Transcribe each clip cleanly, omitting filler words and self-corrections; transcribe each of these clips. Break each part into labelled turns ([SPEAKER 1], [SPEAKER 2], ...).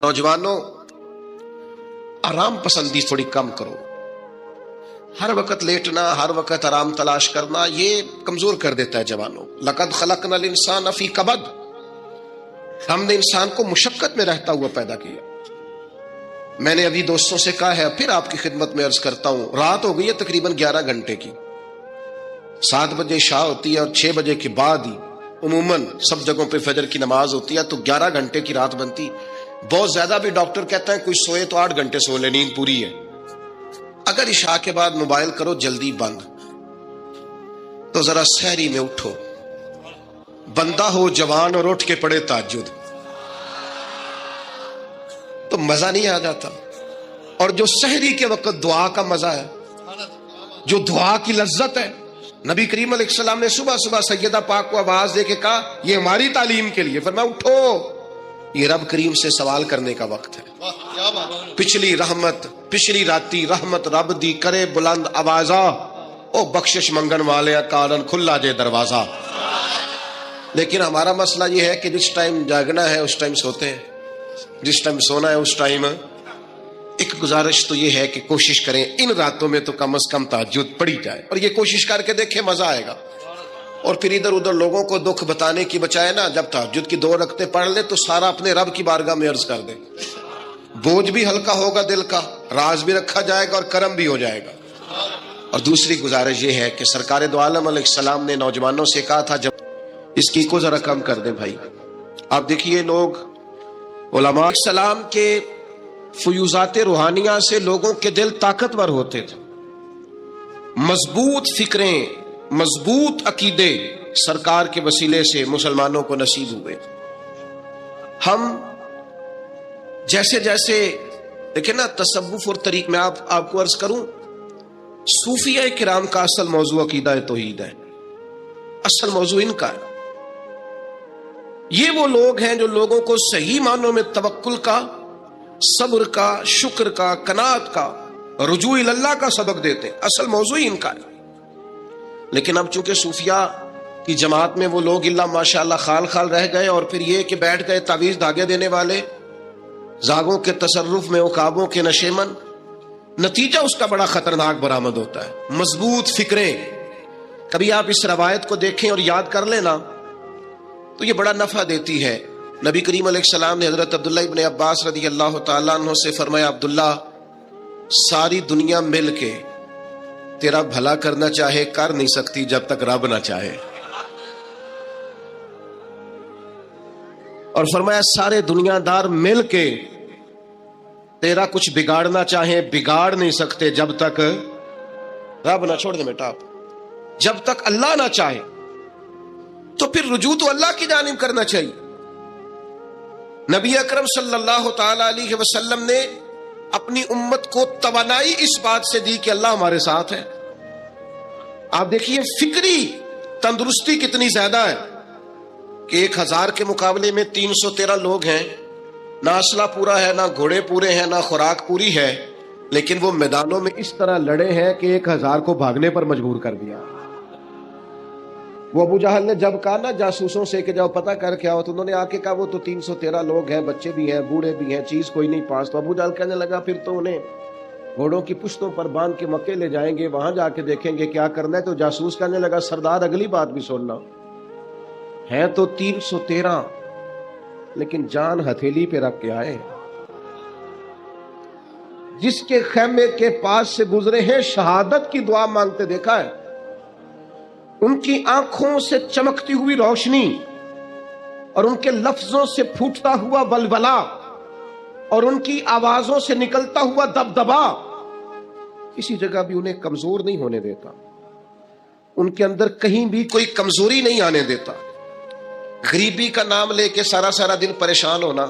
[SPEAKER 1] नौजवानों, आराम पसंदी थोड़ी कम करो। हर वक्त लेटना, हर वक्त आराम तलाश करना, ये कमजोर कर देता है जवानों। लक़द ख़लक़नल इंसान फ़ी कबद, हमने इंसान को मुशक्कत में रहता हुआ पैदा किया। मैंने अभी दोस्तों से कहा है, फिर आपकी खिदमत में अर्ज करता हूं, रात हो गई है तकरीबन 11 घंटे की। 7 बजे शाह होती है और 6 बजे के बाद ही उमूमन सब जगहों पे फजर की नमाज होती है, तो 11 घंटे की रात बनती। बहुत ज्यादा भी डॉक्टर कहता है कोई सोए तो 8 घंटे सो ले, नींद पूरी है। अगर इशा के बाद मोबाइल करो जल्दी बंद, तो जरा सहरी में उठो, बंदा हो जवान और उठ के पड़े तहज्जुद, तो मजा नहीं आ जाता। और जो सहरी के वक्त दुआ का मजा है, जो दुआ की लज्जत है, नबी करीम अलैहिस्सलाम ने सुबह सुबह सैयदा पाक को आवाज दे के कहा, ये हमारी तालीम के लिए, फरमाया उठो, ये रब करीम से सवाल करने का वक्त है। पिछली रहमत, पिछली राती रहमत रब दी करे बुलंद आवाजा, ओ बख्शिश मंगन वाले कारण खुला जे दरवाजा। लेकिन हमारा मसला ये है कि जिस टाइम जागना है उस टाइम सोते हैं, जिस टाइम सोना है उस टाइम। एक गुजारिश तो ये है कि कोशिश करें इन रातों में तो कम से कम तहज्जुद पढ़ी जाए, और ये कोशिश करके देखें, मजा आएगा। और फिर इधर उधर लोगों को दुख बताने की बजाय ना, जब तहज्जुद की 2 रकते पढ़ ले तो सारा अपने रब की बारगाह में अर्ज कर दे। बोझ भी हल्का होगा दिल का, राज भी रखा जाएगा और करम भी हो जाएगा। और दूसरी गुजारिश ये है कि सरकार दो आलम अलैहिस्सलाम ने नौजवानों से कहा था, जब इसकी को जरा कम कर दें भाई। आप देखिए, लोग उलमा सलाम के फयूजाते रूहानिया से लोगों के दिल ताकतवर होते थे। मजबूत फिक्रें, मजबूत अकीदे सरकार के वसीले से मुसलमानों को नसीब हुए। हम जैसे जैसे देखे ना, तसव्वुफ और तरीक में आपको अर्ज करूं, सूफिया किराम का असल मौजू अकीदा तौहीद है, असल मौजू इनका है। ये वो लोग हैं जो लोगों को सही मानों में तवक्कुल का, सब्र का, शुक्र का, कनात का, रुजू इल्लाह का सबक देते हैं। असल मौजू ही इनका है। लेकिन अब चूंकि सूफिया की जमात में वो लोग इल्ला माशाअल्लाह खाल खाल रह गए, और फिर ये कि बैठ गए तावीज धागे देने वाले, जागों के तसर्रुफ में उकाबों के नशेमन, नतीजा उसका बड़ा खतरनाक बरामद होता है। मजबूत फिक्रें, कभी आप इस रवायत को देखें और याद कर लेना तो ये बड़ा नफा देती है। नबी करीम अलैहिस्सलाम ने हजरत अब्दुल्ला इब्न अब्बास रदी अल्लाह तआला अन्हु से फरमाया, अब्दुल्ला, सारी दुनिया मिल के तेरा भला करना चाहे कर नहीं सकती जब तक रब ना चाहे। और फरमाया, सारे दुनियादार मिल के तेरा कुछ बिगाड़ना चाहे बिगाड़ नहीं सकते जब तक रब ना छोड़ दे बेटा, जब तक अल्लाह ना चाहे। तो फिर रुजू तो अल्लाह की जानिब करना चाहिए। नबी अकरम सल्लल्लाहु तआला अलैहि वसल्लम ने अपनी उम्मत को तवानाई इस बात से दी कि अल्लाह हमारे साथ है। आप देखिए फिक्री तंदुरुस्ती कितनी ज्यादा है कि 1000 के मुकाबले में 313 लोग हैं, ना असला पूरा है, ना घोड़े पूरे हैं, ना खुराक पूरी है, लेकिन वो मैदानों में इस तरह लड़े हैं कि 1000 को भागने पर मजबूर कर दिया। वो अबू जहल ने जब कहा ना जासूसों से कि जाओ पता करके आओ, तो उन्होंने आके कहा वो तो 313 लोग हैं, बच्चे भी हैं, बूढ़े भी हैं, चीज कोई नहीं पास। तो अबू जहल कहने लगा, फिर तो उन्हें घोड़ों की पुश्तों पर बांध के मक्के ले जाएंगे, वहां जाके देखेंगे क्या करना है। तो जासूस कहने लगा, सरदार अगली बात भी सुनना, है तो 313, लेकिन जान हथेली पे रख के आए। जिसके खैमे के पास से गुजरे हैं शहादत की दुआ मांगते देखा है। उनकी आंखों से चमकती हुई रोशनी और उनके लफ्जों से फूटता हुआ बलबला और उनकी आवाजों से निकलता हुआ दबदबा किसी जगह भी उन्हें कमजोर नहीं होने देता। उनके अंदर कहीं भी कोई कमजोरी नहीं आने देता। गरीबी का नाम लेके सारा सारा दिन परेशान होना,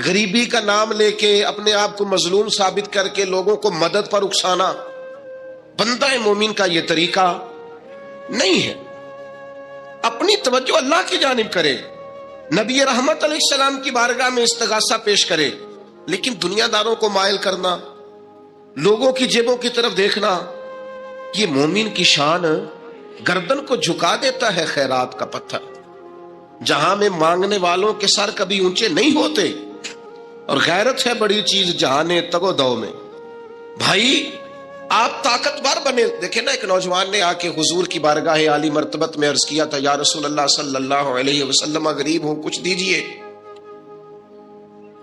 [SPEAKER 1] गरीबी का नाम लेके अपने आप को मजलूम साबित करके लोगों को मदद पर उकसाना, बंदा मोमिन का यह तरीका नहीं है। अपनी तवज्जो अल्लाह की जानिब करे, नबी रहमत अलैहिस्सलाम की बारगाह में इस्तिगासा पेश करे। लेकिन दुनियादारों को मायल करना, लोगों की जेबों की तरफ देखना, ये मोमिन की शान गर्दन को झुका देता है। खैरात का पत्थर, जहां में मांगने वालों के सर कभी ऊंचे नहीं होते, اور غیرت ہے بڑی چیز جہانے تگو دو میں. بھائی آپ طاقتور بنے. دیکھیں نا ایک نوجوان نے آ کے حضور کی بارگاہ عالی مرتبت میں عرض کیا تھا یا رسول اللہ صلی اللہ علیہ وسلم غریب ہوں کچھ دیجئے.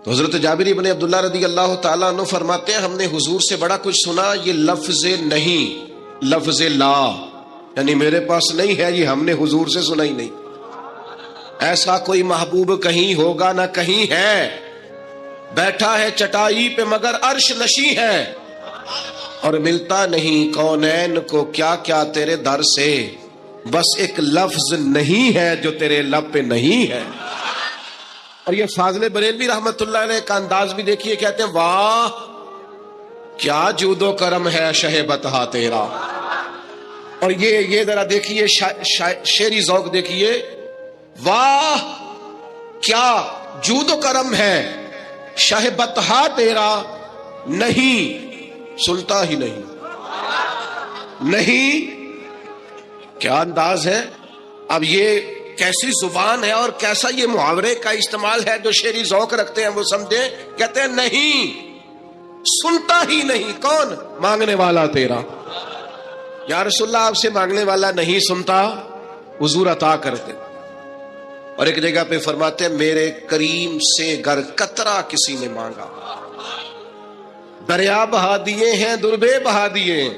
[SPEAKER 1] تو حضرت جابر بن عبداللہ رضی اللہ تعالیٰ عنہ فرماتے ہیں ہم نے حضور سے بڑا کچھ سنا, یہ لفظ نہیں لفظ لا, یعنی میرے پاس نہیں ہے, یہ ہم نے حضور سے سنا ہی نہیں. ایسا کوئی محبوب کہیں ہوگا نہ کہیں ہے, بیٹھا ہے چٹائی پہ مگر عرش نشیں ہے, اور ملتا نہیں کونین کو کیا کیا تیرے در سے, بس ایک لفظ نہیں ہے جو تیرے لب پہ نہیں ہے. اور یہ فاضل بریلوی رحمت اللہ علیہ کا انداز بھی دیکھیے, کہتے ہیں واہ کیا جود و کرم ہے شہ بتہا تیرا. اور یہ ذرا دیکھیے شعری ذوق دیکھیے, واہ کیا جود و کرم ہے شہ بتہا تیرا, نہیں سنتا ہی نہیں. نہیں کیا انداز ہے. اب یہ کیسی زبان ہے اور کیسا یہ محاورے کا استعمال ہے, جو شعری ذوق رکھتے ہیں وہ سمجھیں. کہتے ہیں نہیں سنتا ہی نہیں. کون؟ مانگنے والا تیرا. یا رسول اللہ آپ سے مانگنے والا نہیں سنتا, حضور عطا کرتے. اور ایک جگہ پہ فرماتے ہیں میرے کریم سے گر قطرہ کسی نے مانگا, دریا بہا دیے ہیں دربے بہا دیے ہیں.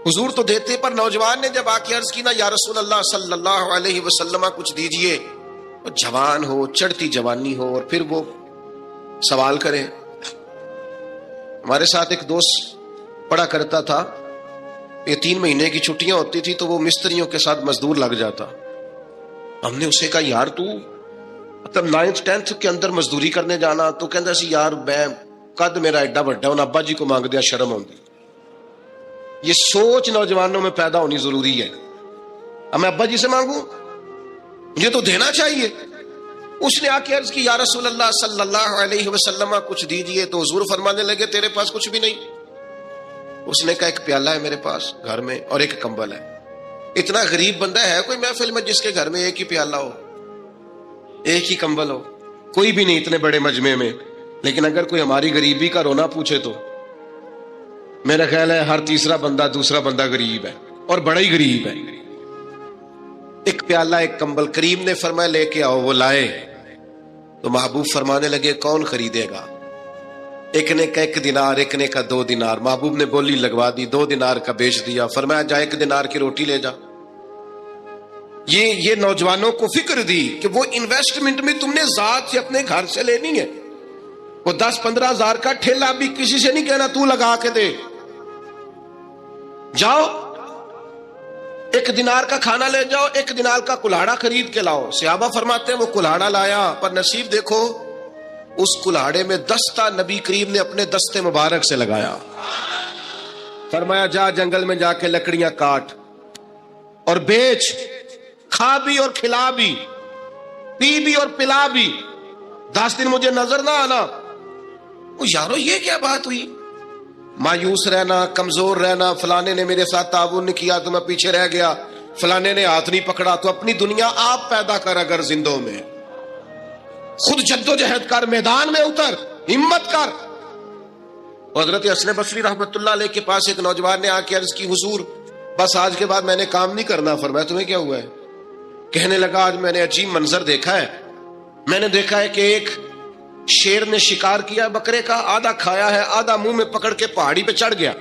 [SPEAKER 1] حضور تو دیتے, پر نوجوان نے جب آ کے عرض کی نا یا رسول اللہ صلی اللہ علیہ وسلم کچھ دیجئے, وہ جوان ہو چڑھتی جوانی ہو اور پھر وہ سوال کرے. ہمارے ساتھ ایک دوست پڑھا کرتا تھا, یہ 3 مہینے کی چھٹیاں ہوتی تھی تو وہ مستریوں کے ساتھ مزدور لگ جاتا. ہم نے اسے کہا یار تو مطلب 9th 10th کے اندر مزدوری کرنے جانا, تو کہندا سی یار میں قد میرا ایڈا بڑا ہوں, ابا جی کو مانگ دیا شرم ہوندی. یہ سوچ نوجوانوں میں پیدا ہونی ضروری ہے. اب میں ابا جی سے مانگوں, مجھے تو دینا چاہیے. اس نے آ کے عرض کی یا رسول اللہ صلی اللہ علیہ وسلم کچھ دیجئے. تو حضور فرمانے لگے تیرے پاس کچھ بھی نہیں. اس نے کہا ایک پیالہ ہے میرے پاس گھر میں اور ایک کمبل ہے. اتنا غریب بندہ ہے کوئی محفل میں جس کے گھر میں ایک ہی پیالہ ہو, ایک ہی کمبل ہو؟ کوئی بھی نہیں اتنے بڑے مجمع میں. لیکن اگر کوئی ہماری غریبی کا رونا پوچھے تو میرا خیال ہے ہر تیسرا بندہ دوسرا بندہ غریب ہے, اور بڑا ہی غریب ہے. ایک پیالہ ایک کمبل. کریم نے فرمایا لے کے آؤ. وہ لائے تو محبوب فرمانے لگے کون خریدے گا؟ ایک نے کا 1 دینار, ایک نے کا 2 دینار. محبوب نے بولی لگوا دی, 2 دینار کا بیچ دیا. فرمایا جا 1 دینار کی روٹی لے جا. یہ نوجوانوں کو فکر دی کہ وہ انویسٹمنٹ میں تم نے ذات سے اپنے گھر سے لینی ہے. وہ 10-15 ہزار کا ٹھیلا بھی کسی سے نہیں کہنا تو لگا کے دے. جاؤ 1 دینار کا کھانا لے جاؤ, 1 دینار کا کلاڑا خرید کے لاؤ. صحابہ فرماتے ہیں وہ کلاڑا لایا, پر نصیب دیکھو اس کلاڑے میں دستہ نبی کریم نے اپنے دستے مبارک سے لگایا. فرمایا جا جنگل میں جا کے لکڑیاں کاٹ اور بیچ, کھا بھی اور کھلا بھی, پی بھی اور پلا بھی, 10 دن مجھے نظر نہ آنا. یارو یہ کیا بات ہوئی؟ مایوس رہنا, کمزور رہنا, فلانے نے میرے ساتھ تعاون نہیں کیا تو میں پیچھے رہ گیا, فلانے نے ہاتھ نہیں پکڑا. تو اپنی دنیا آپ پیدا کر, اگر زندوں میں خود جدوجہد کر, میدان میں اتر, ہمت کر. حضرت حسن بصری رحمت اللہ علیہ کے پاس ایک نوجوان نے آ کے عرض کی حضور بس آج کے بعد میں نے کام نہیں کرنا. فرمایا تمہیں کیا ہوا ہے؟ کہنے لگا آج میں نے عجیب منظر دیکھا ہے. میں نے دیکھا ہے کہ ایک شیر نے شکار کیا بکرے کا, آدھا کھایا ہے, آدھا منہ میں پکڑ کے پہاڑی پہ چڑھ گیا.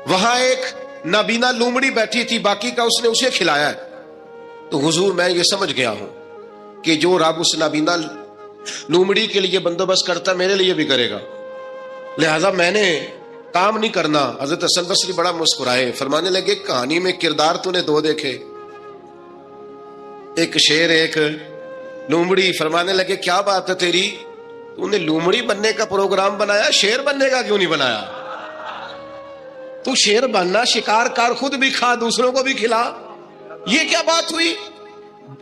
[SPEAKER 1] وہاں ایک نابینا لومڑی بیٹھی تھی, باقی کا اس نے اسے کھلایا ہے. تو حضور میں یہ سمجھ گیا ہوں کہ جو رب اس نابینا لومڑی کے لیے بندوبست کرتا میرے لیے بھی کرے گا, لہذا میں نے کام نہیں کرنا. حضرت حسن بصری بڑا مسکرائے, فرمانے لگے کہانی میں کردار تو نے 2 دیکھے, ایک شیر ایک لومڑی. فرمانے لگے کیا بات ہے تیری, تو نے لومڑی بننے کا پروگرام بنایا, شیر بننے کا کیوں نہیں بنایا؟ تو شیر بننا, شکار کر, خود بھی کھا دوسروں کو بھی کھلا. یہ کیا بات ہوئی؟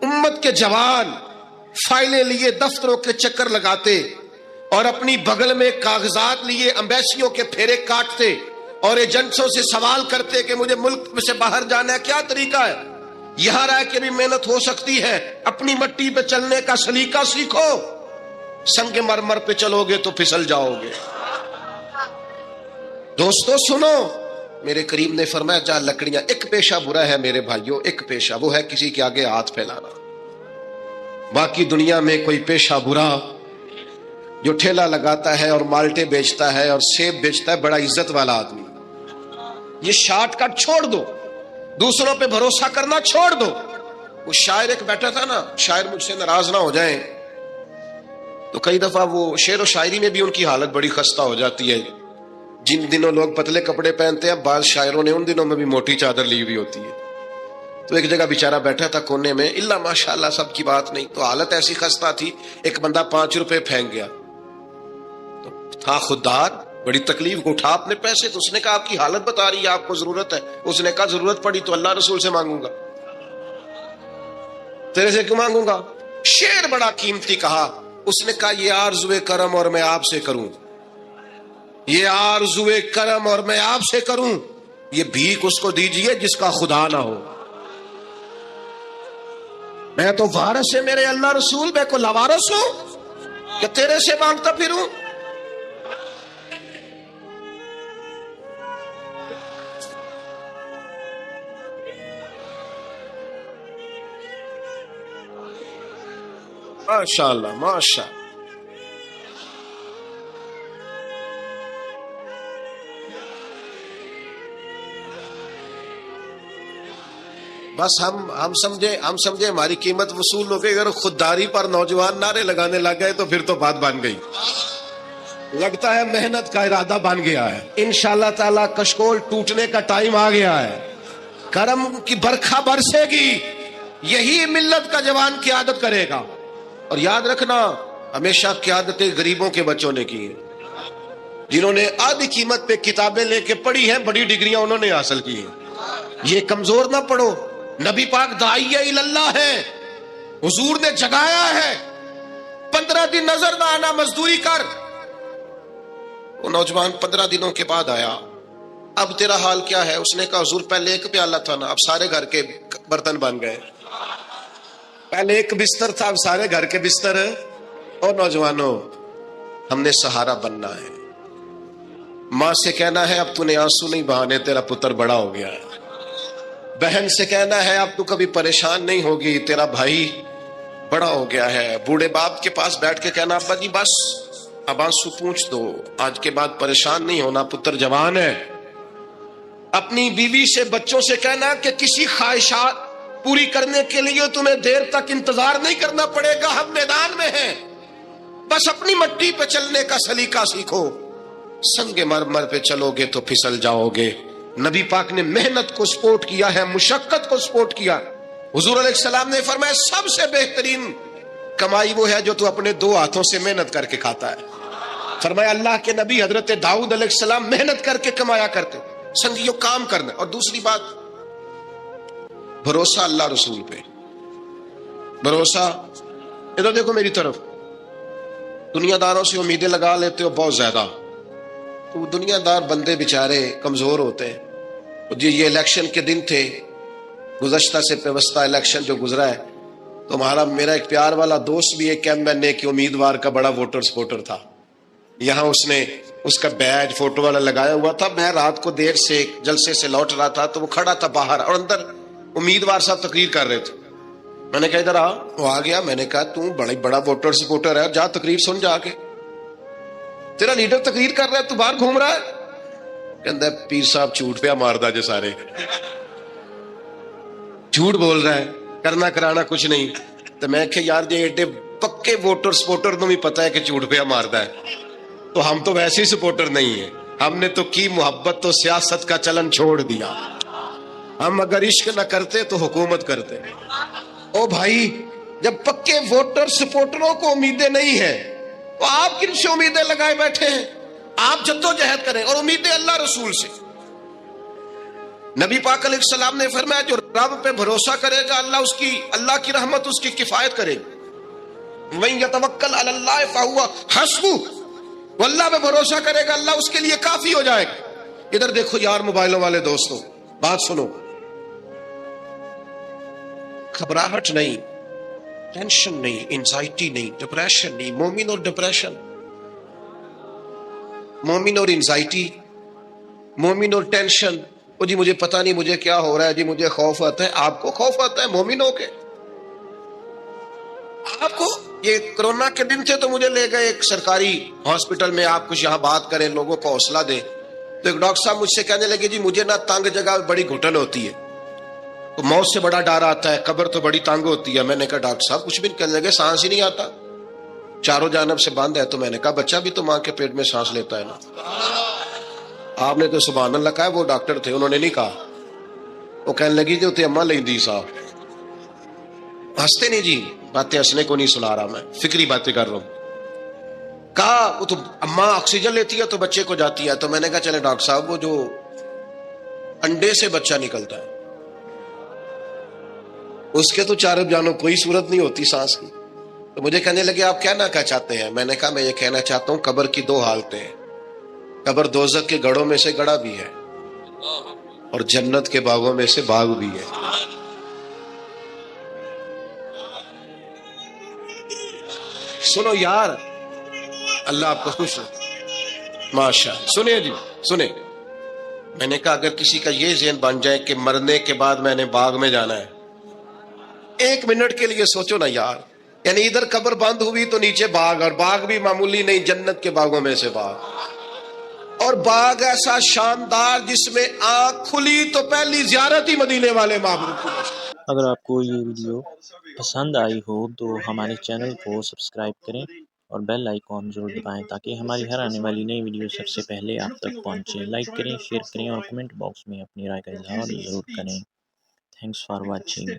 [SPEAKER 1] امت کے جوان فائلیں لیے دفتروں کے چکر لگاتے اور اپنی بغل میں کاغذات لیے امبیسیوں کے پھیرے کاٹتے اور ایجنٹوں سے سوال کرتے کہ مجھے ملک سے باہر جانا ہے, کیا طریقہ ہے؟ یہاں رہ کے بھی محنت ہو سکتی ہے, اپنی مٹی پہ چلنے کا سلیقہ سیکھو. संग मरमर पे चलोगे तो फिसल जाओगे। दोस्तों सुनो, मेरे करीम ने फरमाया जा लकड़ियां, एक पेशा बुरा है मेरे भाइयों, एक पेशा, वो है किसी के आगे हाथ फैलाना। बाकी दुनिया में कोई पेशा बुरा, जो ठेला लगाता है और माल्टे बेचता है और सेब बेचता है, बड़ा इज्जत वाला आदमी, ये शॉर्टकट छोड़ दो, दूसरों पे भरोसा करना छोड़ दो। वो शायर एक बैठा था ना, शायर मुझसे नाराज ना हो जाए, तो कई दफा वो शेर व शायरी में भी उनकी हालत बड़ी खस्ता हो जाती है। जिन दिनों लोग पतले कपड़े पहनते हैं, बाज शायरों ने उन दिनों में भी मोटी चादर ली हुई होती है। तो एक जगह बेचारा बैठा था कोने में, इल्ला माशाल्लाह सब की बात नहीं, तो हालत ऐसी खस्ता थी, एक बंदा 5 रुपए फेंक गया, तो था खुददार, बड़ी तकलीफ को उठा अपने पैसे, तो उसने कहा आपकी हालत बता रही है, आपको जरूरत है। उसने कहा जरूरत पड़ी तो अल्लाह रसूल से मांगूंगा, तेरे से क्यों मांगूंगा। शेर बड़ा कीमती कहा, उसने कहा ये आरज़ुए करम और मैं आपसे करूं, ये आरज़ुए करम और मैं आपसे करूं, ये भीख उसको दीजिए जिसका खुदा ना हो। मैं तो वारिस है मेरे अल्लाह रसूल, मैं को लवारस हूं कि तेरे से मांगता फिरूं। माशाअल्लाह माशा। बस हम समझे हमारी कीमत वसूल हो गई। अगर खुददारी पर नौजवान नारे लगाने लग गए तो फिर तो बात बन गई। लगता है मेहनत का इरादा बन गया है। इंशाअल्लाह ताला कशकोल टूटने का टाइम आ गया है। करम की बरखा बरसेगी, यही मिल्लत का जवान क़यादत करेगा। और याद रखना, हमेशा क़यादतें गरीबों के बच्चों ने की है, जिन्होंने आधी कीमत पे किताबें लेके पढ़ी हैं, बड़ी डिग्रियां उन्होंने हासिल की हैं। ये कमजोर ना पढ़ो। नबी पाक दाइया इल्लल्लाह है, हुजूर ने जगाया है, 15 दिन नजर ना आना, मजदूरी कर। वो नौजवान 15 दिनों के बाद आया, अब तेरा हाल क्या है? उसने कहा हुजूर पहले एक प्याला था ना, अब सारे घर के बर्तन बन गए। पहले एक बिस्तर था, अब सारे घर के बिस्तर। और नौजवानों, हमने सहारा बनना है। माँ से कहना है अब तूने आंसू नहीं बहाने, तेरा पुत्र बड़ा हो गया है। बहन से कहना है अब तू कभी परेशान नहीं होगी, तेरा भाई बड़ा हो गया है। बूढ़े बाप के पास बैठ के कहना अब्बा जी बस अब आंसू पूंछ दो, आज के बाद परेशान नहीं होना, पुत्र जवान है। अपनी बीवी से, बच्चों से कहना कि किसी ख्वाहिशात पूरी करने के लिए तुम्हें देर तक इंतजार नहीं करना पड़ेगा, हम मैदान में हैं, बस अपनी मट्टी पे चलने का सलीका सीखो। संगे मरमर पे चलोगे तो फिसल जाओगे। नबी पाक ने मेहनत को सपोर्ट किया है, मुशक्कत को सपोर्ट किया। हुजूर अलैहिस्सलाम ने फरमाया सबसे बेहतरीन कमाई वो है जो तू अपने 2 हाथों से मेहनत करके खाता है। फरमाया अल्लाह के नबी हजरत दाऊद अलैहिस्सलाम मेहनत करके कमाया करते। संगियों काम करना। और दूसरी बात, भरोसा अल्लाह रसूल पे, भरोसा। इधर देखो मेरी तरफ, दुनियादारों से उम्मीदें लगा लेते हो बहुत ज्यादा, तो दुनियादार बंदे बेचारे कमजोर होते हैं। जी ये इलेक्शन के दिन थे, गुज़श्ता से पेवस्ता इलेक्शन जो गुजरा है, तो हमारा मेरा एक प्यार वाला दोस्त भी एक MNA के उम्मीदवार का बड़ा वोटर सपोर्टर था। यहाँ उसने उसका बैज फोटो वाला लगाया हुआ था। मैं रात को देर से जलसे से लौट रहा था, तो वो खड़ा था बाहर और अंदर उम्मीदवार साहब तकरीर कर रहे थे। मैंने कहा इधर आ, वो आ गया। मैंने कहा तू बड़ा वोटर सपोर्टर है, जा तकरीर सुन जाके, तेरा लीडर तकरीर कर रहा है, तू बाहर घूम रहा है। कहता है पीर साहब झूठ पे मारदा जे सारे, झूठ बोल रहा है, करना कराना कुछ नहीं। तो मैं कहा यार जे एडे पक्के वोटर सपोर्टर को भी पता है कि झूठ पे मारदा है, तो हम तो वैसे ही सपोर्टर नहीं है। हमने तो की मोहब्बत तो सियासत का चलन छोड़ दिया। हम अगर इश्क न करते तो हुकूमत करते। ओ भाई, जब पक्के वोटर सपोर्टरों को उम्मीदें नहीं है तो आप किन से उम्मीदें लगाए बैठे हैं? आप जद्दोजहद करें और उम्मीदें अल्लाह रसूल से। नबी पाक अलैहिस्सलाम ने फरमाया जो रब पे भरोसा करेगा अल्लाह की रहमत उसकी किफायत करेगी। मन यतवक्कल अलल्लाह फहुवा हस्बुह, वो अल्लाह पे भरोसा करेगा, अल्लाह उसके लिए काफी हो जाएगा। इधर देखो यार मोबाइलों वाले दोस्तों, बात सुनो, घबराहट नहीं, ٹینشن نہیں، انزائٹی نہیں، ڈپریشن نہیں. مومن اور ڈپریشن، مومن اور انزائٹی، مومن اور ٹینشن. او جی مجھے پتہ نہیں مجھے کیا ہو رہا ہے، جی مجھے خوف آتا ہے. آپ کو خوف آتا ہے مومن ہو کے؟ آپ کو یہ کرونا کے دن تھے تو مجھے لے گئے ایک سرکاری ہاسپٹل میں، آپ کچھ یہاں بات کریں، لوگوں کو حوصلہ دیں. تو ایک ڈاکٹر صاحب مجھ سے کہنے لگے جی مجھے نہ تنگ جگہ بڑی گھٹن ہوتی ہے، تو موت سے بڑا ڈر آتا ہے، قبر تو بڑی تنگ ہوتی ہے. میں نے کہا ڈاکٹر صاحب کچھ بھی نہیں. کہنے لگے سانس ہی نہیں آتا، چاروں جانب سے بند ہے. تو میں نے کہا بچہ بھی تو ماں کے پیٹ میں سانس لیتا ہے نا. آپ نے تو سبحان اللہ کہا. وہ ڈاکٹر تھے، انہوں نے نہیں کہا. وہ کہنے لگی جو تے اما لیں دی صاحب. ہنستے نہیں جی، باتیں ہنسنے کو نہیں سنا رہا، میں فکری باتیں کر رہا ہوں. کہا وہ تو اما آکسیجن لیتی ہے تو بچے کو جاتی ہے. تو میں نے کہا چلے ڈاکٹر صاحب وہ جو انڈے سے بچہ نکلتا ہے اس کے تو چاروں جانوں کوئی صورت نہیں ہوتی سانس کی. تو مجھے کہنے لگے آپ کہنا کیا چاہتے ہیں؟ میں نے کہا میں یہ کہنا چاہتا ہوں قبر کی دو حالتیں ہیں. قبر دوزخ کے گڑھوں میں سے گڑھا بھی ہے اور جنت کے باغوں میں سے باغ بھی ہے. سنو یار، اللہ آپ کو خوش رکھے. ماشاء سنیں جی سنیں. میں نے کہا اگر کسی کا یہ ذہن بن جائے کہ مرنے کے بعد میں نے باغ میں جانا ہے، ایک منٹ کے لیے سوچو نا یار. یعنی ادھر قبر بند ہوئی تو نیچے باغ، اور باغ بھی معمولی نہیں، جنت کے باغوں میں سے باغ. اور باغ ایسا شاندار جس میں آنکھ کھلی تو پہلی زیارت ہی مدینے والے معبود کی.
[SPEAKER 2] اگر آپ کو یہ ویڈیو پسند آئی ہو تو ہمارے چینل کو سبسکرائب کریں اور بیل آئیکن ضرور دبائیں تاکہ ہماری ہر آنے والی نئی ویڈیو سب سے پہلے آپ تک پہنچے. لائک کریں، شیئر کریں اور کمنٹ باکس میں اپنی رائے کا اظہار ضرور کریں. Thanks for watching.